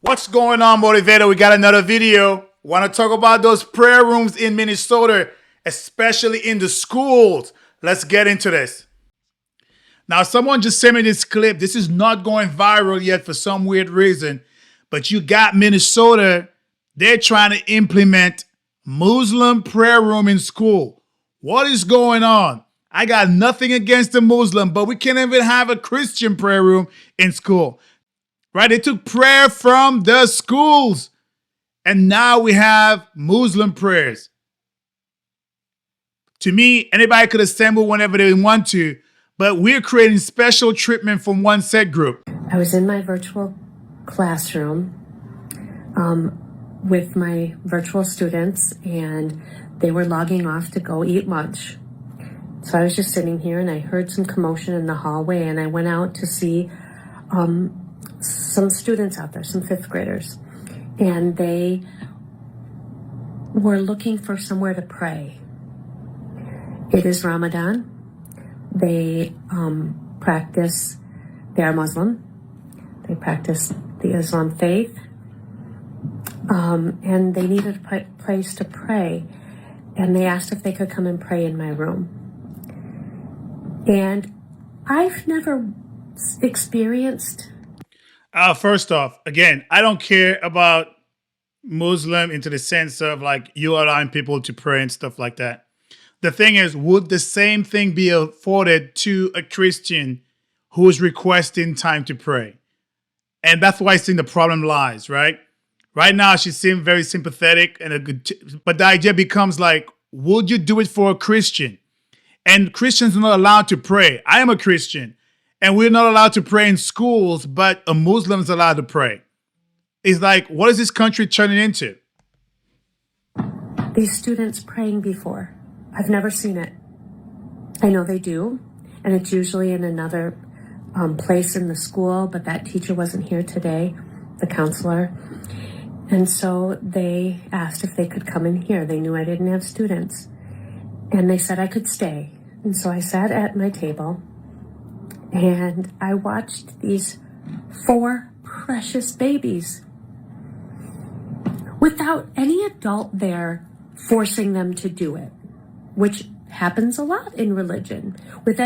What's going on, Motivator? We got another video. Want to talk about those prayer rooms in Minnesota, especially in the schools. Let's get into this. Now, someone just sent me this clip. This is not going viral yet for some weird reason, but you got Minnesota. They're trying to implement Muslim prayer room in school. What is going on? I got nothing against the Muslim, but we can't even have a Christian prayer room in school. Right? They took prayer from the schools. And now we have Muslim prayers. To me, anybody could assemble whenever they want to, but we're creating special treatment from one set group. I was in my virtual classroom with my virtual students, and they were logging off to go eat lunch. So I was just sitting here, and I heard some commotion in the hallway, and I went out to see some students out there, some fifth graders, and they were looking for somewhere to pray. It is Ramadan. They practice, they are Muslim. They practice the Islam faith. And they needed a place to pray. And they asked if they could come and pray in my room. And I've never experienced. First off, again, I don't care about Muslim into the sense of like you allowing people to pray and stuff like that. The thing is, would the same thing be afforded to a Christian who is requesting time to pray? And that's why I think the problem lies, right? Right now, she seemed very sympathetic and a good, but the idea becomes like, would you do it for a Christian? And Christians are not allowed to pray. I am a Christian, and we're not allowed to pray in schools, but a Muslim is allowed to pray. It's like, what is this country turning into? These students praying before. I've never seen it. I know they do, and it's usually in another place in the school, but that teacher wasn't here today, the counselor. And so they asked if they could come in here. They knew I didn't have students. And they said I could stay. And so I sat at my table, and I watched these 4 precious babies without any adult there forcing them to do it, which happens a lot in religion. With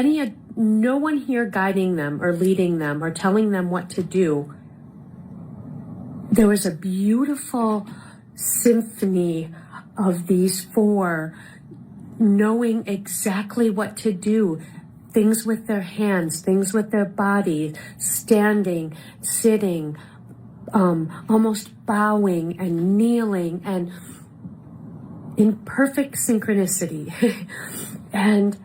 no one here guiding them or leading them or telling them what to do. There was a beautiful symphony of these 4 knowing exactly what to do. Things with their hands, things with their body, standing, sitting, almost bowing and kneeling, and in perfect synchronicity and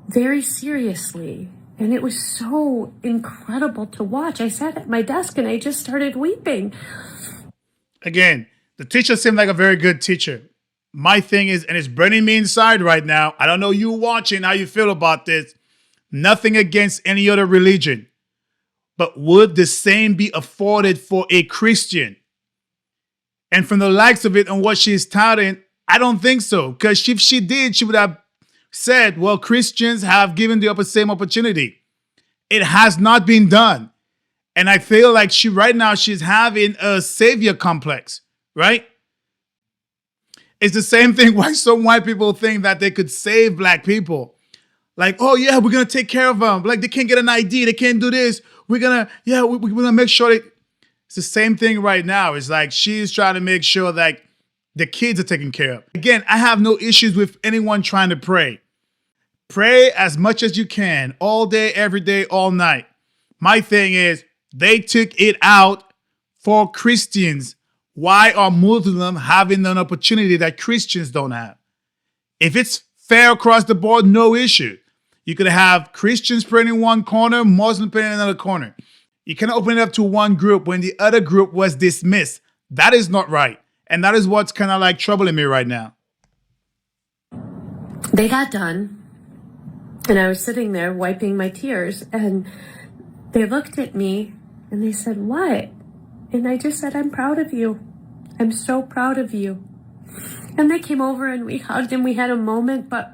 very seriously. And it was so incredible to watch. I sat at my desk and I just started weeping. Again, the teacher seemed like a very good teacher. My thing is, and it's burning me inside right now, I don't know you watching, how you feel about this. Nothing against any other religion. But would the same be afforded for a Christian? And from the likes of it and what she's touting, I don't think so. Because if she did, she would have said, well, Christians have given the same opportunity. It has not been done. And I feel like right now she's having a savior complex, right? It's the same thing why some white people think that they could save black people. Like, oh yeah, we're going to take care of them. Like they can't get an ID. They can't do this. We're going to make sure it's the same thing right now. It's like she's trying to make sure that the kids are taken care of. Again, I have no issues with anyone trying to pray. Pray as much as you can, all day, every day, all night. My thing is, they took it out for Christians. Why are Muslims having an opportunity that Christians don't have? If it's fair across the board, no issue. You could have Christians praying in one corner, Muslims praying in another corner. You can open it up to one group when the other group was dismissed. That is not right. And that is what's kind of like troubling me right now. They got done, and I was sitting there wiping my tears, and they looked at me and they said, "What?" And I just said, "I'm proud of you. I'm so proud of you." And they came over and we hugged and we had a moment, but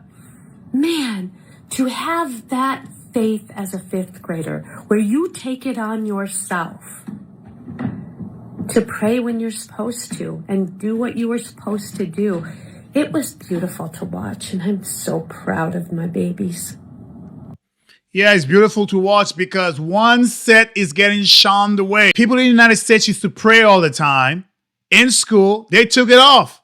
man, to have that faith as a 5th grader where you take it on yourself to pray when you're supposed to and do what you were supposed to do. It was beautiful to watch, and I'm so proud of my babies. Yeah, it's beautiful to watch because one set is getting shunned away. People in the United States used to pray all the time. In school, they took it off.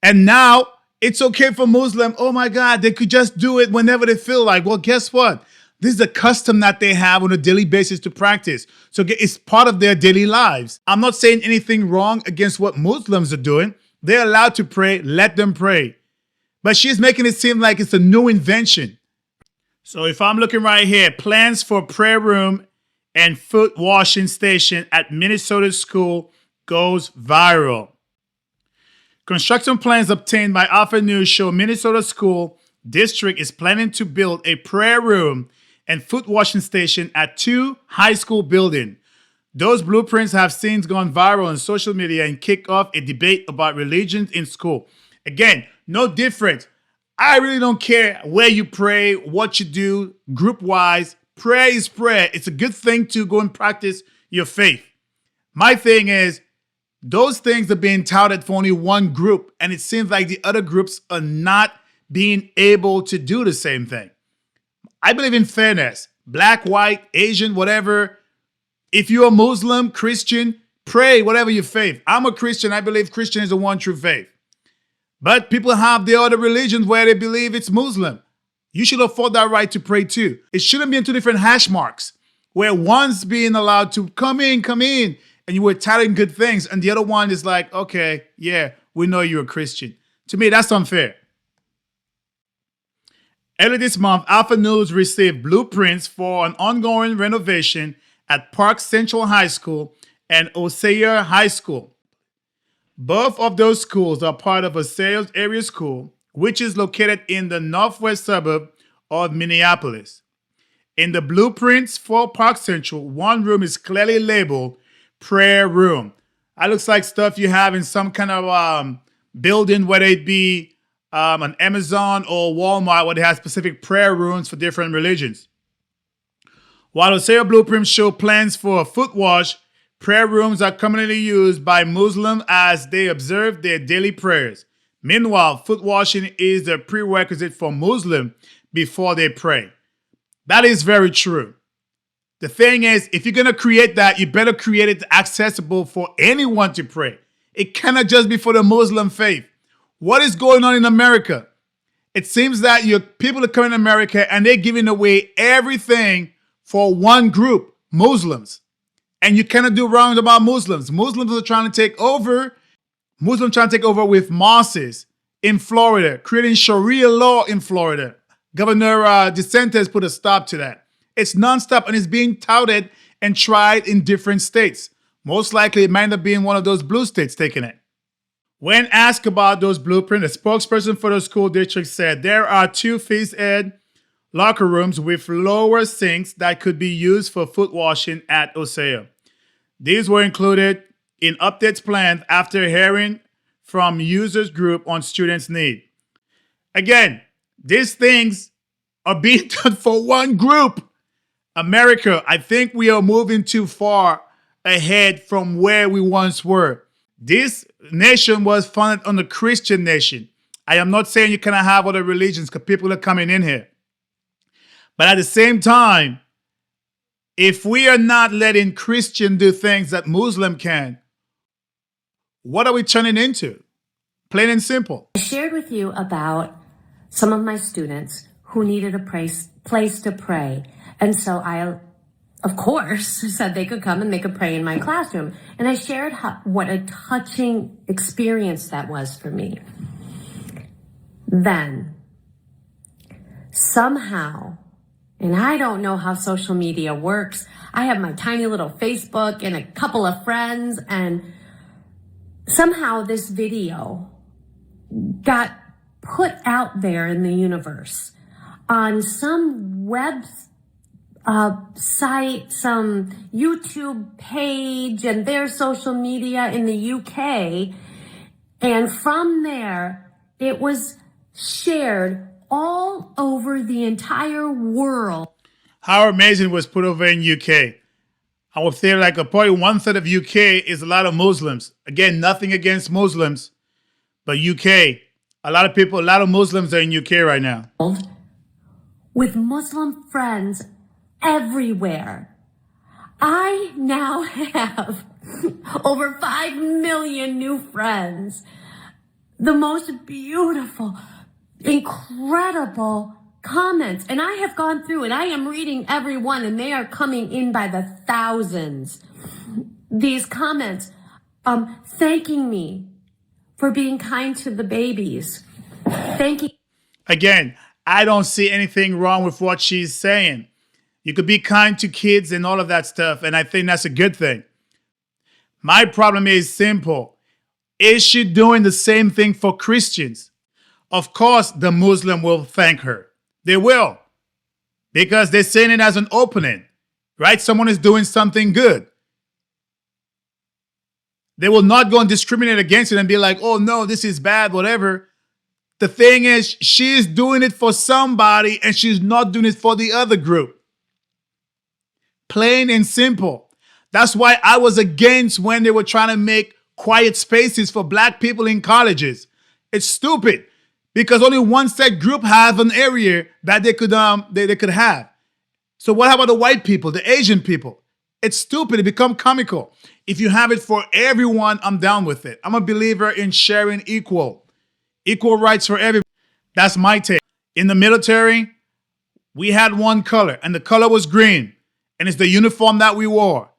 And now it's okay for Muslim. Oh my God, they could just do it whenever they feel like. Well, guess what? This is a custom that they have on a daily basis to practice. So it's part of their daily lives. I'm not saying anything wrong against what Muslims are doing. They're allowed to pray. Let them pray. But she's making it seem like it's a new invention. So if I'm looking right here, plans for prayer room and foot washing station at Minnesota school goes viral. Construction plans obtained by Alpha News show Minnesota School District is planning to build a prayer room and foot washing station at 2 high school buildings. Those blueprints have since gone viral on social media and kicked off a debate about religions in school. Again, no difference. I really don't care where you pray, what you do, group-wise. Prayer is prayer. It's a good thing to go and practice your faith. My thing is, those things are being touted for only one group, and it seems like the other groups are not being able to do the same thing. I believe in fairness. Black, white, Asian, whatever. If you're a Muslim, Christian, pray whatever your faith. I'm a Christian. I believe Christian is the one true faith. But people have their other religions where they believe it's Muslim. You should afford that right to pray too. It shouldn't be in two different hash marks where one's being allowed to come in, and you were touting good things, and the other one is like, okay, yeah, we know you're a Christian. To me, that's unfair. Earlier this month, Alpha News received blueprints for an ongoing renovation at Park Central High School and Osseo High School. Both of those schools are part of Osseo Area School, which is located in the northwest suburb of Minneapolis. In the blueprints for Park Central, one room is clearly labeled prayer room. That looks like stuff you have in some kind of building, whether it be an Amazon or Walmart, where they have specific prayer rooms for different religions. While Osseo blueprints show plans for a foot wash, prayer rooms are commonly used by Muslims as they observe their daily prayers. Meanwhile, foot washing is the prerequisite for Muslims before they pray. That is very true. The thing is, if you're going to create that, you better create it accessible for anyone to pray. It cannot just be for the Muslim faith. What is going on in America? It seems that people are coming to America and they're giving away everything for one group, Muslims. And you cannot do wrong about Muslims. Muslims are trying to take over. Muslims trying to take over with mosques in Florida, creating Sharia law in Florida. Governor DeSantis put a stop to that. It's nonstop and it's being touted and tried in different states. Most likely it might end up being one of those blue states taking it. When asked about those blueprints, a spokesperson for the school district said there are 2 phased ed locker rooms with lower sinks that could be used for foot washing at Osseo. These were included in updates planned after hearing from users group on students' need. Again, these things are being done for one group. America, I think we are moving too far ahead from where we once were. This nation was founded on a Christian nation. I am not saying you cannot have other religions because people are coming in here. But at the same time, if we are not letting Christians do things that Muslim can, what are we turning into? Plain and simple. I shared with you about some of my students who needed a place to pray. And so I, of course, said they could come and they could pray in my classroom. And I shared what a touching experience that was for me. Then, somehow, and I don't know how social media works, I have my tiny little Facebook and a couple of friends, and somehow this video got put out there in the universe on some web site, some YouTube page, and their social media in the UK. And from there, it was shared all over the entire world. How amazing was put over in UK. I would say like probably 1/3 of UK is a lot of Muslims. Again, nothing against Muslims, but UK, a lot of people, a lot of Muslims are in UK right now. With Muslim friends everywhere. I now have over 5 million new friends. The most beautiful, incredible comments. And I have gone through and I am reading every one, and they are coming in by the thousands. These comments, thanking me for being kind to the babies. Thanking. Again, I don't see anything wrong with what she's saying. You could be kind to kids and all of that stuff, and I think that's a good thing. My problem is simple. Is she doing the same thing for Christians? Of course, the Muslim will thank her. They will. Because they're seeing it as an opening, right? Someone is doing something good. They will not go and discriminate against it and be like, oh no, this is bad, whatever. The thing is, she's doing it for somebody and she's not doing it for the other group. Plain and simple. That's why I was against when they were trying to make quiet spaces for black people in colleges. It's stupid because only one set group have an area that they could have. So what about the white people, the Asian people? It's stupid. It become comical. If you have it for everyone, I'm down with it. I'm a believer in sharing equal rights for everybody. That's my take. In the military, we had one color, and the color was green, and it's the uniform that we wore.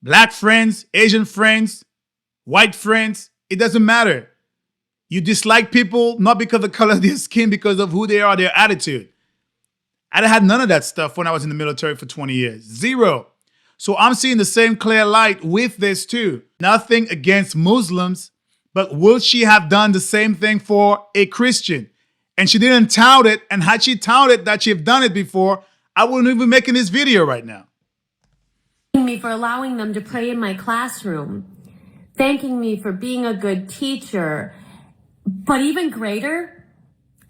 Black friends, Asian friends, white friends, it doesn't matter. You dislike people not because of the color of their skin, because of who they are, their attitude. I had none of that stuff when I was in the military for 20 years. Zero. So I'm seeing the same clear light with this too. Nothing against Muslims, but will she have done the same thing for a Christian? And she didn't tout it. And had she touted that she've done it before, I wouldn't even be making this video right now. Me for allowing them to pray in my classroom, thanking me for being a good teacher, but even greater,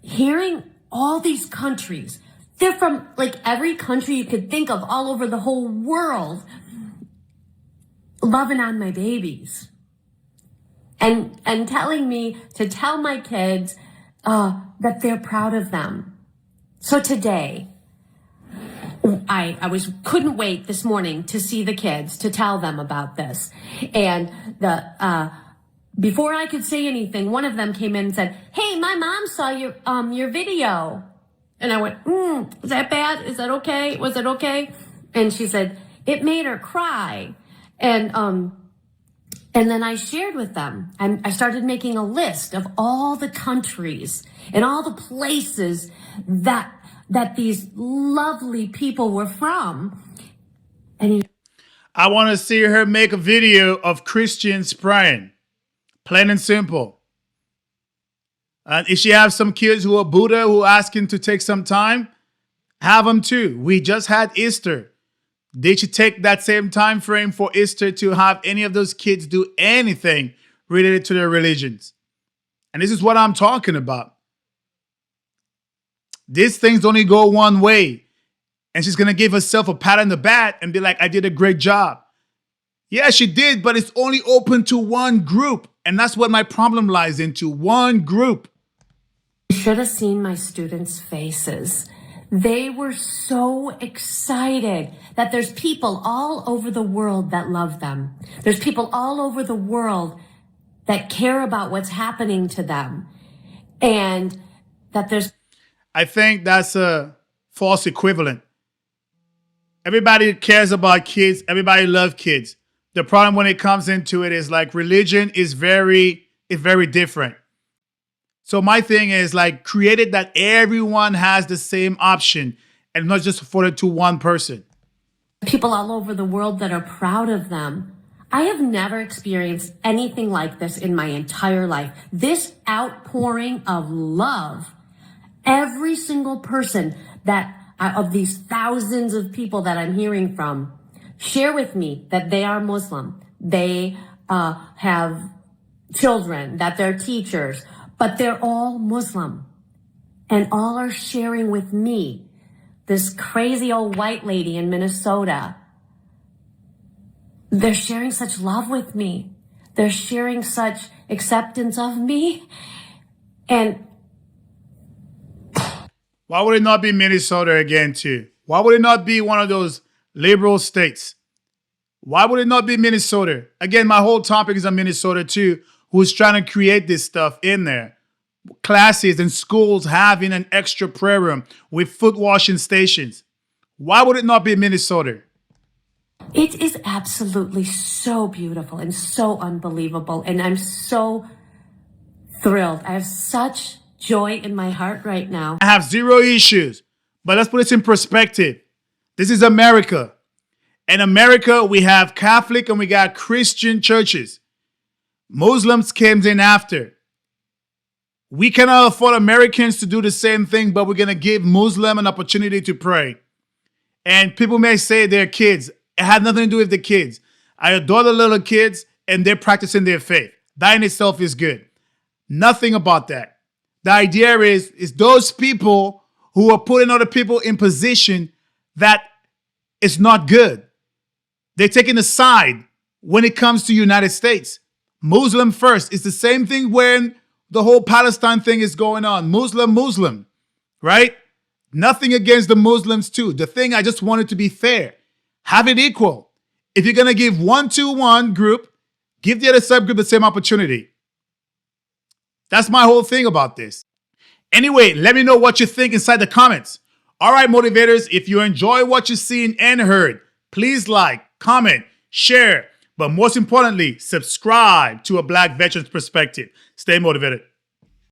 hearing all these countries, they're from like every country you could think of all over the whole world, loving on my babies and telling me to tell my kids that they're proud of them. So today, I couldn't wait this morning to see the kids, to tell them about this. And before I could say anything, one of them came in and said, "Hey, my mom saw your video." And I went, "Is that bad? Is that okay? Was it okay?" And she said, "It made her cry." And then I shared with them. I started making a list of all the countries and all the places that these lovely people were from. And I want to see her make a video of Christians praying. Plain and simple. And if she has some kids who are Buddha, who are asking to take some time, have them too. We just had Easter. Did she take that same time frame for Easter to have any of those kids do anything related to their religions? And this is what I'm talking about. These things only go one way. And she's going to give herself a pat on the back and be like, "I did a great job." Yeah, she did, but it's only open to one group. And that's what my problem lies into, one group. you should have seen my students' faces. They were so excited that there's people all over the world that love them. There's people all over the world that care about what's happening to them. And that there's... I think that's a false equivalent. Everybody cares about kids. Everybody loves kids. The problem when it comes into it is like religion is very different. So my thing is like create it that everyone has the same option and not just afforded to one person. People all over the world that are proud of them. I have never experienced anything like this in my entire life. This outpouring of love. Every single person that of these thousands of people that I'm hearing from share with me that they are Muslim. They have children, that they're teachers, but they're all Muslim. And all are sharing with me, this crazy old white lady in Minnesota, they're sharing such love with me. They're sharing such acceptance of me. And why would it not be Minnesota again, too? Why would it not be one of those liberal states? Why would it not be Minnesota? Again, my whole topic is on Minnesota, too, who's trying to create this stuff in there. Classes and schools having an extra prayer room with foot washing stations. Why would it not be Minnesota? it is absolutely so beautiful and so unbelievable. And I'm so thrilled. I have such joy in my heart right now. I have zero issues. But let's put this in perspective. This is America. In America, we have Catholic and we got Christian churches. Muslims came in after. We cannot afford Americans to do the same thing, but we're going to give Muslim an opportunity to pray. And people may say they're kids. It had nothing to do with the kids. I adore the little kids and they're practicing their faith. That in itself is good. Nothing about that. The idea is those people who are putting other people in position that is not good. They're taking a side when it comes to United States. Muslim first. It's the same thing when the whole Palestine thing is going on. Muslim, right? Nothing against the Muslims too. The thing, I just want it to be fair. Have it equal. If you're going to give one to one group, give the other subgroup the same opportunity. That's my whole thing about this. Anyway, let me know what you think inside the comments. All right, motivators, if you enjoy what you've seen and heard, please like, comment, share, but most importantly, subscribe to A Black Veteran's Perspective. Stay motivated.